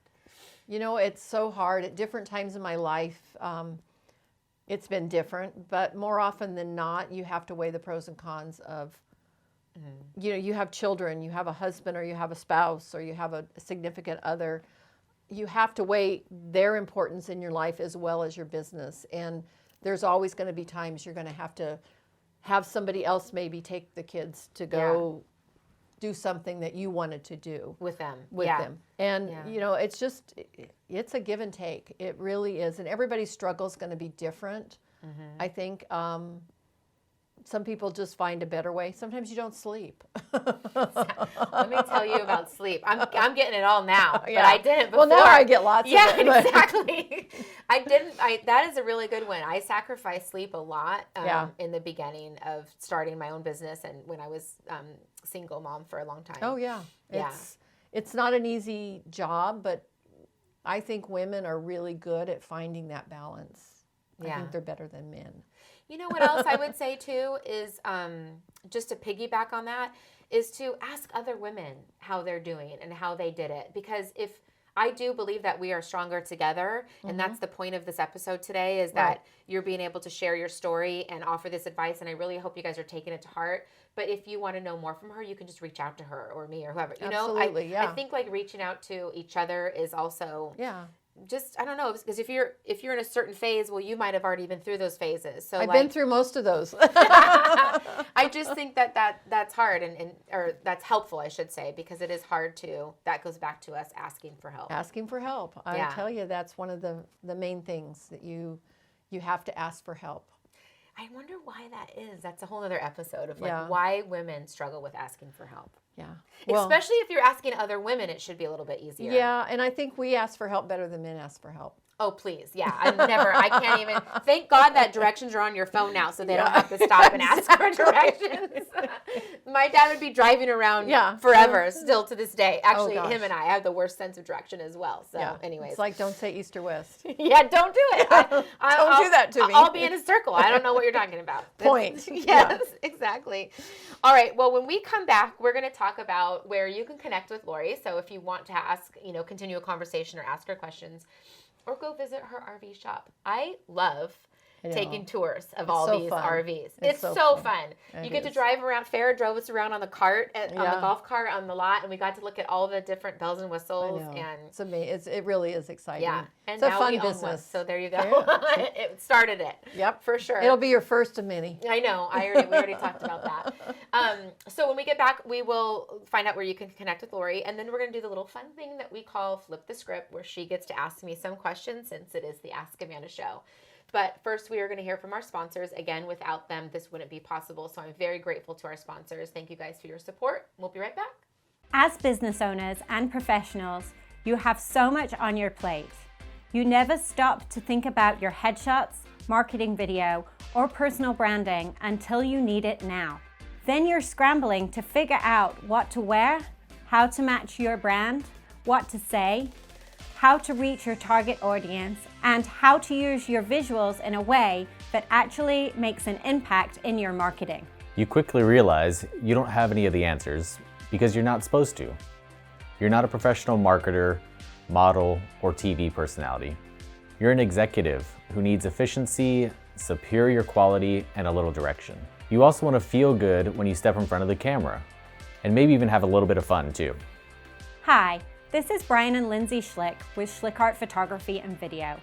It's so hard at different times in my life. It's been different, but more often than not, you have to weigh the pros and cons of, you have children, you have a husband or you have a spouse or you have a significant other. You have to weigh their importance in your life as well as your business. And there's always going to be times you're going to have somebody else maybe take the kids to go do something that you wanted to do With them. And Yeah. it's a give and take. It really is, and everybody's struggle is going to be different. I think some people just find a better way. Sometimes you don't sleep. Let me tell you about sleep. I'm getting it all now, Yeah. but I didn't before. Well, now I get lots of it. but- Exactly. That is a really good one. I sacrificed sleep a lot Yeah. in the beginning of starting my own business and when I was single mom for a long time. Oh yeah. Yeah. It's not an easy job, but I think women are really good at finding that balance. I Yeah. think they're better than men. You know what else I would say too is just to piggyback on that is to ask other women how they're doing and how they did it. Because if I do believe that we are stronger together, and that's the point of this episode today is that you're being able to share your story and offer this advice, and I really hope you guys are taking it to heart. But if you want to know more from her, you can just reach out to her or me or whoever. Absolutely, yeah. I think like reaching out to each other is also Yeah. just, I don't know, because if you're in a certain phase, well, you might have already been through those phases. So I've been through most of those. I just think that's hard or that's helpful, I should say, because it is hard that goes back to us asking for help. Asking for help. I tell you, that's one of the main things that you have to ask for help. I wonder why that is. That's a whole other episode of why women struggle with asking for help. Yeah. Especially if you're asking other women, it should be a little bit easier. Yeah, and I think we ask for help better than men ask for help. Oh, please. Yeah, I can't even. Thank God that directions are on your phone now so they don't have to stop and ask for directions. My dad would be driving around forever, still to this day. Actually, him and I have the worst sense of direction as well. So, anyways. It's like, don't say east or west. Yeah, don't do it. Don't do that to me. I'll be in a circle. I don't know what you're talking about. Point. Yes, exactly. All right. Well, when we come back, we're going to talk about where you can connect with Lori. So if you want to ask, continue a conversation or ask her questions, or go visit her RV shop. I love taking tours of all these RVs. It's so fun. You get to drive around. Farrah drove us around on the cart, on the golf cart on the lot, and we got to look at all the different bells and whistles. And it's amazing. It really is exciting. Yeah, and it's a fun we own business. one, so there you go. It started it. Yep, for sure. It'll be your first of many. I know. We already talked about that. So when we get back, we will find out where you can connect with Lori, and then we're going to do the little fun thing that we call Flip the Script, where she gets to ask me some questions since it is the Ask Amanda show. But first, we are going to hear from our sponsors. Again, without them, this wouldn't be possible. So I'm very grateful to our sponsors. Thank you guys for your support. We'll be right back. As business owners and professionals, you have so much on your plate. You never stop to think about your headshots, marketing video, or personal branding until you need it now. Then you're scrambling to figure out what to wear, how to match your brand, what to say, how to reach your target audience, and how to use your visuals in a way that actually makes an impact in your marketing. You quickly realize you don't have any of the answers because you're not supposed to. You're not a professional marketer, model, or TV personality. You're an executive who needs efficiency, superior quality, and a little direction. You also want to feel good when you step in front of the camera, and maybe even have a little bit of fun too. Hi, this is Brian and Lindsay Schlick with Schlick Art Photography and Video.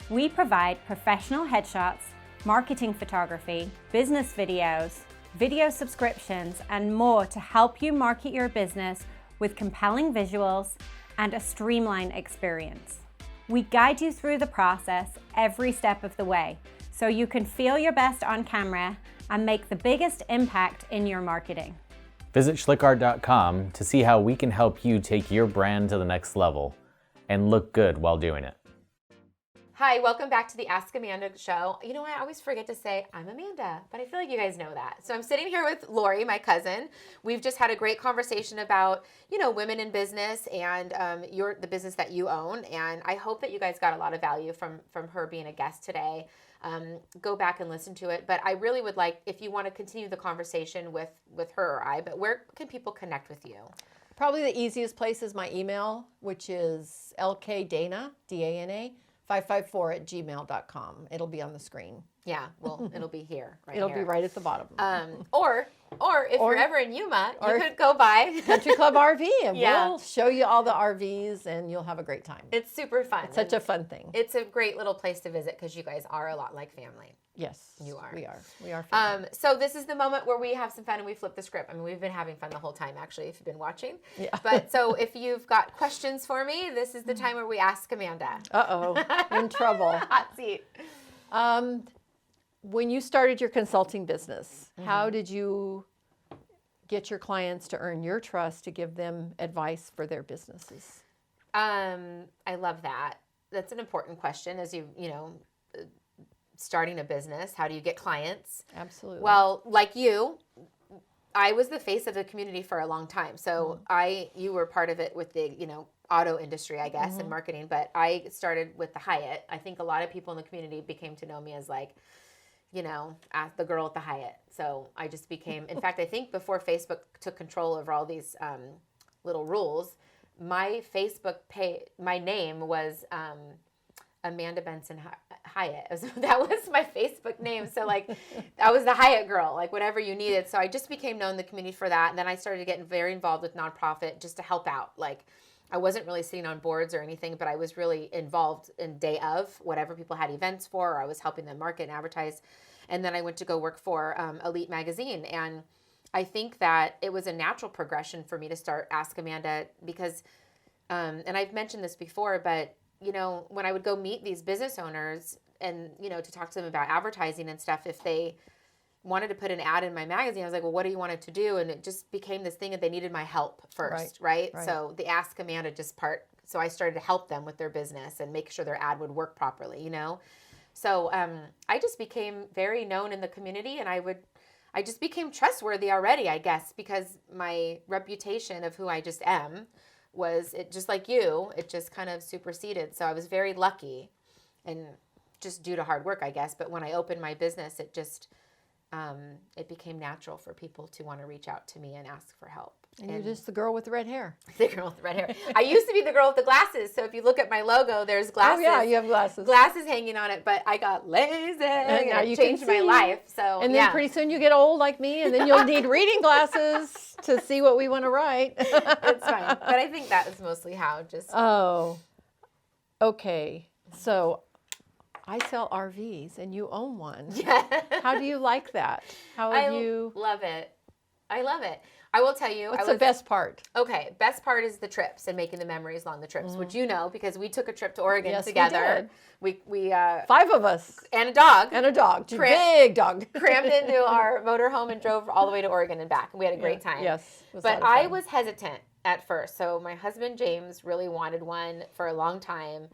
We provide professional headshots, marketing photography, business videos, video subscriptions, and more to help you market your business with compelling visuals and a streamlined experience. We guide you through the process every step of the way so you can feel your best on camera and make the biggest impact in your marketing. Visit schlickart.com to see how we can help you take your brand to the next level and look good while doing it. Hi, welcome back to the Ask Amanda show. You know, I always forget to say I'm Amanda, but I feel like you guys know that. So I'm sitting here with Lori, my cousin. We've just had a great conversation about, women in business and the business that you own. And I hope that you guys got a lot of value from her being a guest today. Go back and listen to it. But I really would like, if you want to continue the conversation with her or I, but where can people connect with you? Probably the easiest place is my email, which is lkdana, D-A-N-A, 554@gmail.com. It'll be on the screen. Yeah, well, it'll be here. It'll be right at the bottom. Or if you're ever in Yuma, you could go by Country Club RV, and Yeah. we'll show you all the RVs, and you'll have a great time. It's super fun. It's such a fun thing. It's a great little place to visit because you guys are a lot like family. Yes, You are. We are family. So this is the moment where we have some fun and we flip the script. I mean, we've been having fun the whole time, actually, if you've been watching. Yeah. But so if you've got questions for me, this is the time where we ask Amanda. Uh-oh, in trouble. Hot seat. When you started your consulting business, how did you get your clients to earn your trust to give them advice for their businesses? I love that. That's an important question as starting a business. How do you get clients? Absolutely. Well, like you, I was the face of the community for a long time. So you were part of it with the, auto industry, I guess, and marketing. But I started with the Hyatt. I think a lot of people in the community became to know me as like, the girl at the Hyatt. So I just became, in fact, I think before Facebook took control over all these little rules, my Facebook my name was Amanda Benson Hyatt. That was my Facebook name. So like, I was the Hyatt girl, like whatever you needed. So I just became known in the community for that. And then I started getting very involved with nonprofit just to help out. Like I wasn't really sitting on boards or anything, but I was really involved in day of whatever people had events for, or I was helping them market and advertise. And then I went to go work for Elite Magazine. And I think that it was a natural progression for me to start Ask Amanda because, and I've mentioned this before, but, you know, when I would go meet these business owners and, you know, to talk to them about advertising and stuff, if they wanted to put an ad in my magazine, I was like, well, what do you want it to do? And it just became this thing that they needed my help first, right? So the Ask Amanda just part, so I started to help them with their business and make sure their ad would work properly, you know? So I just became very known in the community, and I just became trustworthy already, I guess, because my reputation of who I just am was, it just like you, it just kind of superseded. So I was very lucky, and just due to hard work, I guess. But when I opened my business, it just, it became natural for people to want to reach out to me and ask for help. And you're just the girl with the red hair. The girl with the red hair. I used to be the girl with the glasses. So if you look at my logo, there's glasses. Oh, yeah, you have glasses. Glasses hanging on it, but I got lazy. And now it you changed can my see. life. So And then pretty soon you get old like me, and then you'll need reading glasses to see what we want to write. It's fine. But I think that was mostly how just. Oh, okay. So I sell RVs, and you own one. Yeah. How do you like that? How have you? Love it. I love it. I will tell you. What's the best part? Okay, best part is the trips and making the memories along the trips, which you know because we took a trip to Oregon Yes, together. We 5 of us and a dog. and a dog, big dog, crammed into our motorhome and drove all the way to Oregon and back. And we had a great time. Yes, it was a but lot of I fun. was hesitant at first. So my husband James really wanted one for a long time.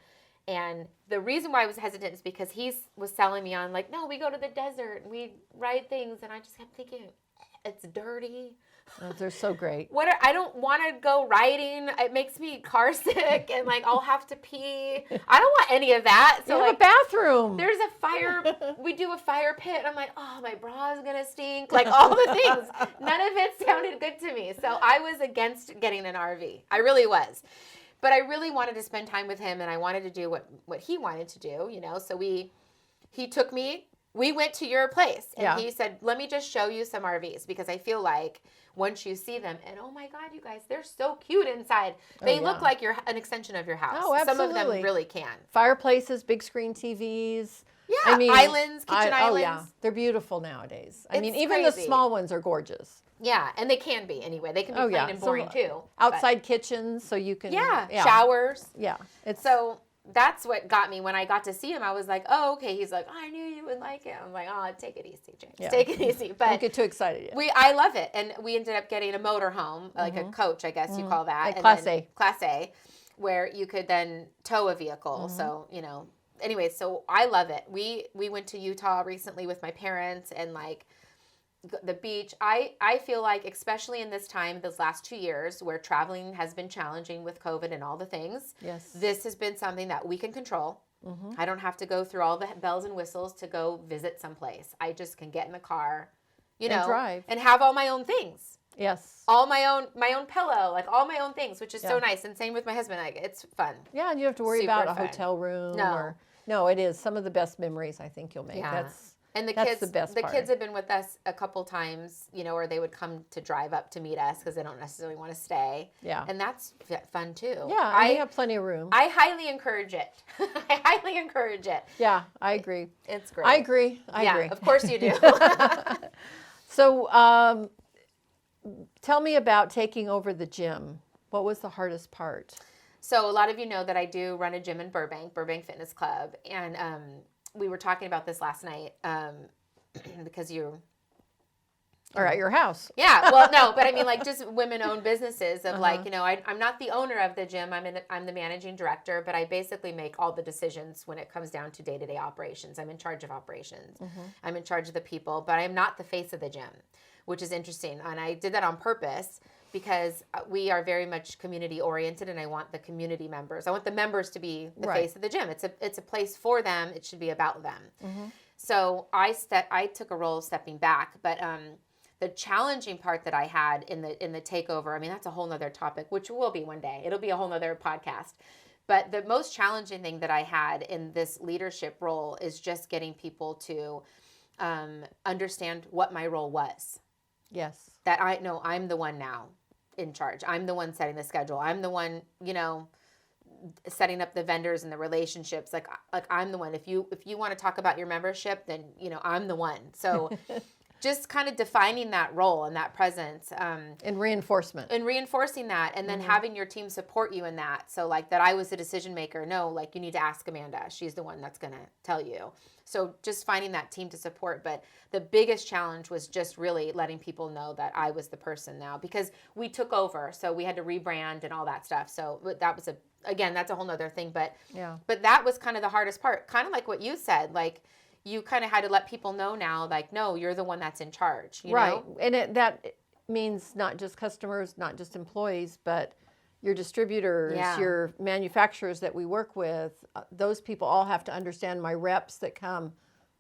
And the reason why I was hesitant is because he was selling me on like, no, we go to the desert and we ride things. And I just kept thinking, it's dirty. Oh, they're so great. I don't want to go riding. It makes me car sick and like I'll have to pee. I don't want any of that. So You have like a bathroom. there's a fire. We do a fire pit. And I'm like, oh, my bra is gonna stink. Like all the things. None of it sounded good to me. So I was against getting an RV. I really was. But I really wanted to spend time with him, and I wanted to do what he wanted to do, you know. So he took me. We went to your place, and he said, let me just show you some RVs, because I feel like once you see them, and oh my God, you guys, they're so cute inside. They look like you're an extension of your house. Oh, absolutely. Some of them really can. Fireplaces, big screen TVs. Yeah, I mean, islands, kitchen islands. Oh, yeah. They're beautiful nowadays. I mean, It's even the crazy. small ones are gorgeous. Yeah, and they can be anyway. They can be plain and boring too. Outside kitchens, so you can. Yeah, showers. Yeah. It's So that's what got me. When I got to see him, I was like, oh, okay. He's like, oh, I knew you would like it. I'm like, oh, take it easy, James. Take it easy. But don't get too excited yet. I love it. And we ended up getting a motorhome, like a coach, I guess you call that. Like and Class then A. Class A, where you could then tow a vehicle. So, you know, anyway, so I love it. We went to Utah recently with my parents, and like the beach. I feel like, especially in this time, those last 2 years where traveling has been challenging with COVID and all the things, this has been something that we can control. I don't have to go through all the bells and whistles to go visit someplace. I just can get in the car, you know, drive. and have all my own things. Yes. All my own pillow, like all my own things, which is so nice. And same with my husband. Like, it's fun. Yeah, and you don't have to worry Super about a fun. hotel room. No. No, it is some of the best memories I think you'll make. Yeah. And the That's kids, the best part. kids have been with us a couple times, you know, or they would come to drive up to meet us because they don't necessarily want to stay. Yeah. And that's fun too. Yeah, and we have plenty of room. I highly encourage it. I highly encourage it. Yeah, I agree. It's great. I agree. I agree. Of course you do. So, tell me about taking over the gym. What was the hardest part? So a lot of you know that I do run a gym in Burbank Fitness Club. And we were talking about this last night because you... Or at your house. Yeah, well, no, but I mean, like, just women-owned businesses of like, you know, I'm not the owner of the gym. I'm the managing director, but I basically make all the decisions when it comes down to day-to-day operations. I'm in charge of operations. I'm in charge of the people, but I'm not the face of the gym, which is interesting. And I did that on purpose because we are very much community-oriented, and I want the community members. I want the members to be the face of the gym. It's a place for them. It should be about them. So I took a role of stepping back, but the challenging part that I had in the takeover, I mean, that's a whole nother topic, which will be one day. It'll be a whole nother podcast. But the most challenging thing that I had in this leadership role is just getting people to understand what my role was. Yes. That I know I'm the one now. in charge. I'm the one setting the schedule. I'm the one, setting up the vendors and the relationships. Like I'm the one. If you want to talk about your membership, then I'm the one. So just kind of defining that role and that presence. And reinforcement. And reinforcing that, and then having your team support you in that. So like that I was the decision maker. No, like you need to ask Amanda. She's the one that's going to tell you. So just finding that team to support. But the biggest challenge was just really letting people know that I was the person now, because we took over. So we had to rebrand and all that stuff. So that was that's a whole nother thing. But but that was kind of the hardest part. Kind of like what you said, like you kind of had to let people know now, like, no, you're the one that's in charge. You know? And that means not just customers, not just employees, but your distributors, your manufacturers that we work with. Those people all have to understand, my reps that come,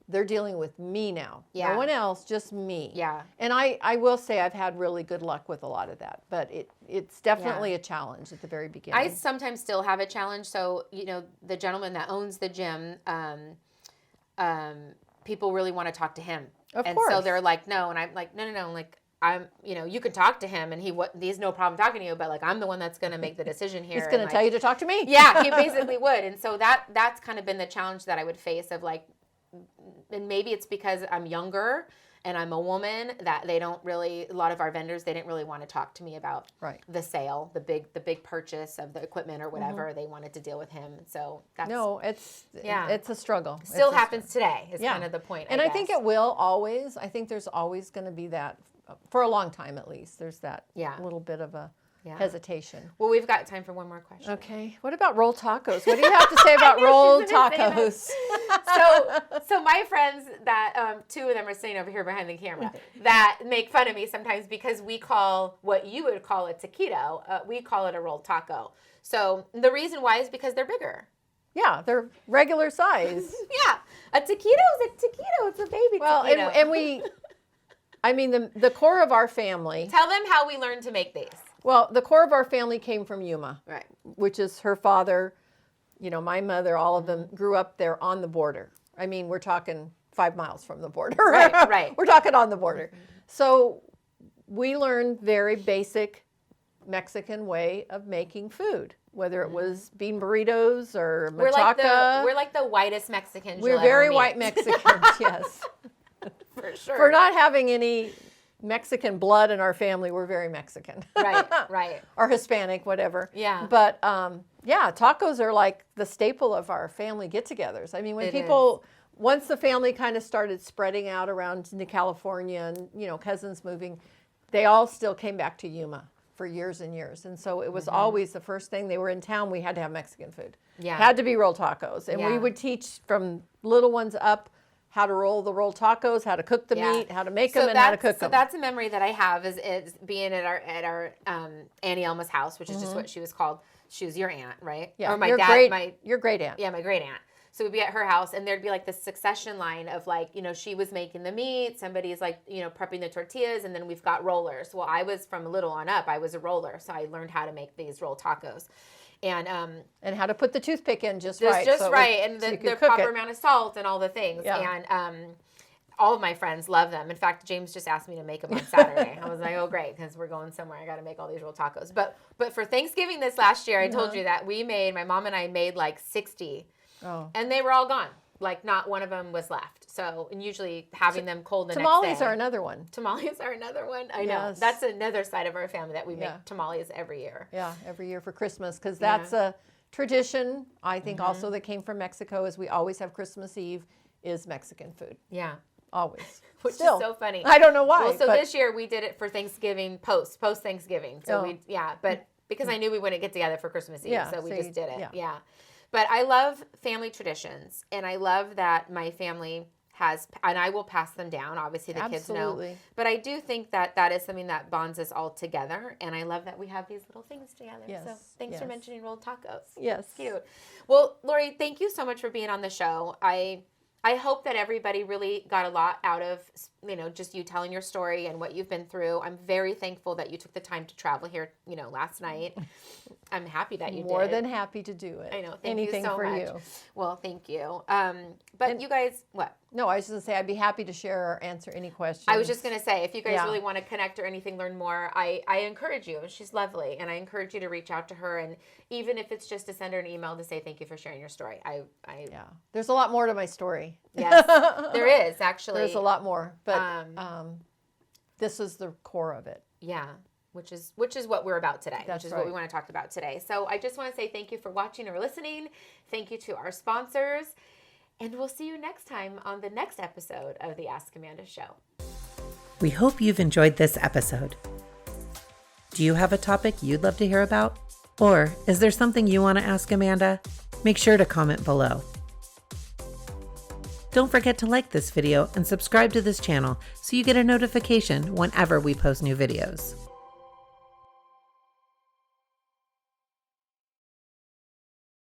they're dealing with me now. No one else, just me. And I will say I've had really good luck with a lot of that, but it's definitely a challenge at the very beginning. I sometimes still have a challenge. So, the gentleman that owns the gym, people really want to talk to him. Of course. So they're like, no. And I'm like, no. Like, I'm, you can talk to him and he has no problem talking to you, but like, I'm the one that's going to make the decision here. He's going to tell you to talk to me. Yeah, he basically would. And so that's kind of been the challenge that I would face of like, and maybe it's because I'm younger and I'm a woman that they don't really, a lot of our vendors, they didn't really want to talk to me about the sale, the big purchase of the equipment or whatever. They wanted to deal with him. So that's. No, it's a struggle. Still happens today is kind of the point. And I think it will always. I think there's always going to be that for a long time, at least. There's that little bit of a hesitation. Well, we've got time for one more question. Okay. What about rolled tacos? What do you have to say about rolled tacos? So my friends that, two of them are sitting over here behind the camera, that make fun of me sometimes because we call what you would call a taquito, we call it a rolled taco. So the reason why is because they're bigger. Yeah, they're regular size. A taquito is a taquito. It's a baby taquito. And we, I mean, the core of our family. Tell them how we learned to make these. Well, the core of our family came from Yuma, right? Which is her father, my mother, all of them grew up there on the border. I mean, we're talking 5 miles from the border. Right. We're talking on the border. So we learned very basic Mexican way of making food, whether it was bean burritos or machaca. We're like the whitest Mexicans. We're very white Mexicans, yes. For sure. For not having any Mexican blood in our family, we're very Mexican. Right. Or Hispanic, whatever. Yeah. But tacos are like the staple of our family get-togethers. I mean, when once the family kind of started spreading out around to California and, cousins moving, they all still came back to Yuma for years and years. And so it was always the first thing. They were in town, we had to have Mexican food. Had to be rolled tacos. And we would teach from little ones up how to roll the rolled tacos, how to cook the meat, how to make them, and how to cook them. So that's a memory that I have is being at our Auntie Elma's house, which is just what she was called. She was your aunt, right? Yeah. Or my your great aunt. Yeah, my great aunt. So we'd be at her house, and there'd be like this succession line of like, she was making the meat, somebody's like, prepping the tortillas, and then we've got rollers. Well, I was from little on up, I was a roller, so I learned how to make these rolled tacos. And how to put the toothpick in just right. And the proper amount of salt and all the things. Yeah. And all of my friends love them. In fact, James just asked me to make them on Saturday. I was like, oh, great, because we're going somewhere. I got to make all these rolled tacos. But for Thanksgiving this last year, I told you that my mom and I made like 60. Oh. And they were all gone. Like not one of them was left. So, and usually having them cold the next day. Tamales are another one. I know. That's another side of our family that we make tamales every year. Yeah, every year for Christmas, because that's a tradition, I think also that came from Mexico, is we always have Christmas Eve is Mexican food. Yeah. Always. Which is so funny. I don't know why. Well, so this year we did it for Thanksgiving, post Thanksgiving. So but because I knew we wouldn't get together for Christmas Eve, so we just did it. Yeah. But I love family traditions, and I love that my family has, and I will pass them down. Obviously, the kids know. But I do think that is something that bonds us all together, and I love that we have these little things together. Yes. So thanks for mentioning rolled tacos. Yes. Cute. Well, Lori, thank you so much for being on the show. I hope that everybody really got a lot out of, just you telling your story and what you've been through. I'm very thankful that you took the time to travel here, last night. I'm happy that you did. More than happy to do it. I know. Anything you so for much. you. Well, thank you. But you guys, what? No, I was just going to say I'd be happy to share or answer any questions. I was just going to say, if you guys Yeah. really want to connect or anything, learn more, I encourage you. She's lovely. And I encourage you to reach out to her. And even if it's just to send her an email to say thank you for sharing your story. Yeah. There's a lot more to my story. Yes, there is actually. There's a lot more. But this is the core of it. Yeah. Which is what we're about today. That's which is what we right. want to talk about today. So I just want to say thank you for watching or listening. Thank you to our sponsors. And we'll see you next time on the next episode of the Ask Amanda Show. We hope you've enjoyed this episode. Do you have a topic you'd love to hear about? Or is there something you want to ask Amanda? Make sure to comment below. Don't forget to like this video and subscribe to this channel so you get a notification whenever we post new videos.